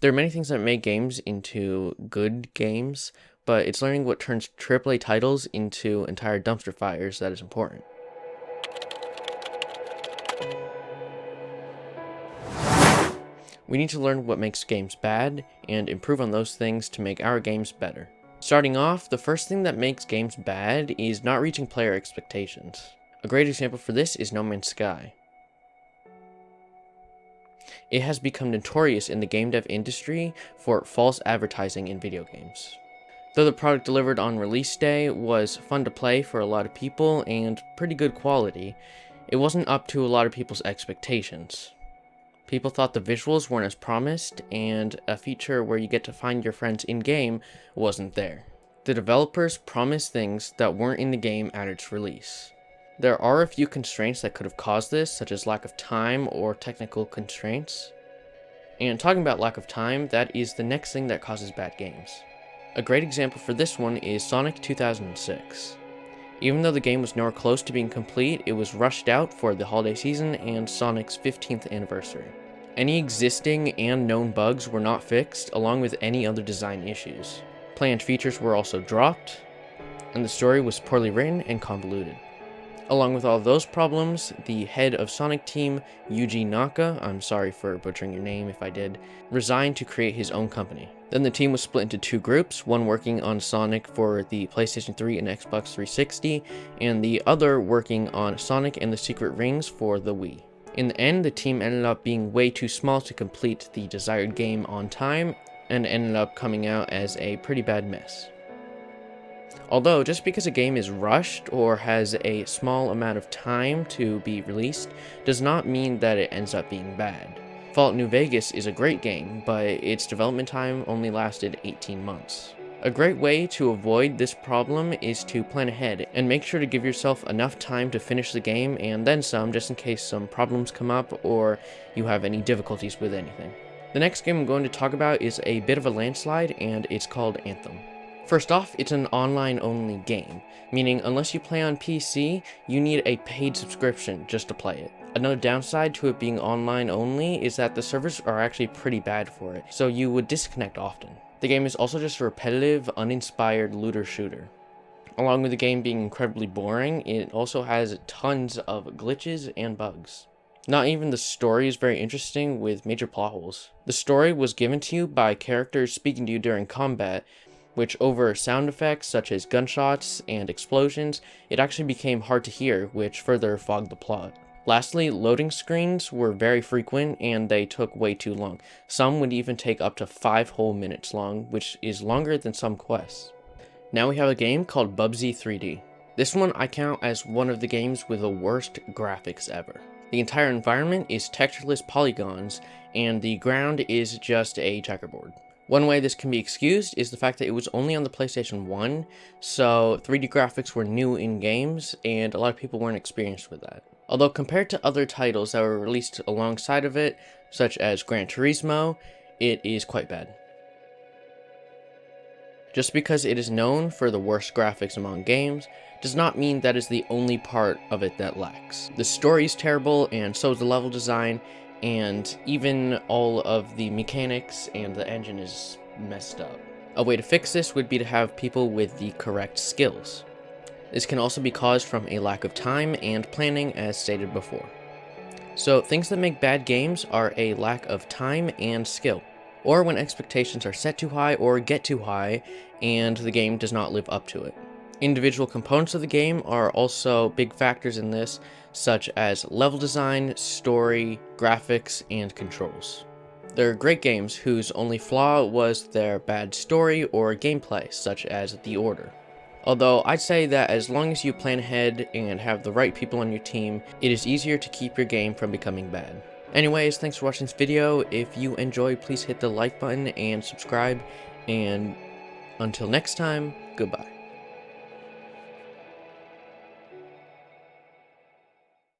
There are many things that make games into good games, but it's learning what turns AAA titles into entire dumpster fires that is important. We need to learn what makes games bad and improve on those things to make our games better. Starting off, the first thing that makes games bad is not reaching player expectations. A great example for this is No Man's Sky. It has become notorious in the game dev industry for false advertising in video games. Though the product delivered on release day was fun to play for a lot of people and pretty good quality, it wasn't up to a lot of people's expectations. People thought the visuals weren't as promised, and a feature where you get to find your friends in-game wasn't there. The developers promised things that weren't in the game at its release. There are a few constraints that could have caused this, such as lack of time or technical constraints. And talking about lack of time, that is the next thing that causes bad games. A great example for this one is Sonic 2006. Even though the game was nowhere close to being complete, it was rushed out for the holiday season and Sonic's 15th anniversary. Any existing and known bugs were not fixed, along with any other design issues. Planned features were also dropped, and the story was poorly written and convoluted. Along with all those problems, the head of Sonic team, Yuji Naka, I'm sorry for butchering your name if I did, resigned to create his own company. Then the team was split into two groups, one working on Sonic for the PlayStation 3 and Xbox 360, and the other working on Sonic and the Secret Rings for the Wii. In the end, the team ended up being way too small to complete the desired game on time, and ended up coming out as a pretty bad mess. Although, just because a game is rushed or has a small amount of time to be released, does not mean that it ends up being bad. Fallout New Vegas is a great game, but its development time only lasted 18 months. A great way to avoid this problem is to plan ahead, and make sure to give yourself enough time to finish the game and then some, just in case some problems come up or you have any difficulties with anything. The next game I'm going to talk about is a bit of a landslide, and it's called Anthem. First off, it's an online-only game, meaning unless you play on PC, you need a paid subscription just to play it. Another downside to it being online-only is that the servers are actually pretty bad for it, so you would disconnect often. The game is also just a repetitive, uninspired looter-shooter. Along with the game being incredibly boring, it also has tons of glitches and bugs. Not even the story is very interesting, with major plot holes. The story was given to you by characters speaking to you during combat, which over sound effects such as gunshots and explosions, it actually became hard to hear, which further fogged the plot. Lastly, loading screens were very frequent and they took way too long. Some would even take up to 5 whole minutes long, which is longer than some quests. Now we have a game called Bubsy 3D. This one I count as one of the games with the worst graphics ever. The entire environment is textureless polygons, and the ground is just a checkerboard. One way this can be excused is the fact that it was only on the PlayStation 1, so 3D graphics were new in games, and a lot of people weren't experienced with that. Although compared to other titles that were released alongside of it, such as Gran Turismo, it is quite bad. Just because it is known for the worst graphics among games, does not mean that is the only part of it that lacks. The story is terrible, and so is the level design, and even all of the mechanics and the engine is messed up. A way to fix this would be to have people with the correct skills. This can also be caused from a lack of time and planning, as stated before. So things that make bad games are a lack of time and skill, or when expectations are set too high or get too high and the game does not live up to it. Individual components of the game are also big factors in this, such as level design, story, graphics, and controls. There are great games whose only flaw was their bad story or gameplay, such as The Order. Although I'd say that as long as you plan ahead and have the right people on your team, it is easier to keep your game from becoming bad. Anyways, thanks for watching this video. If you enjoyed, please hit the like button and subscribe, and until next time, goodbye.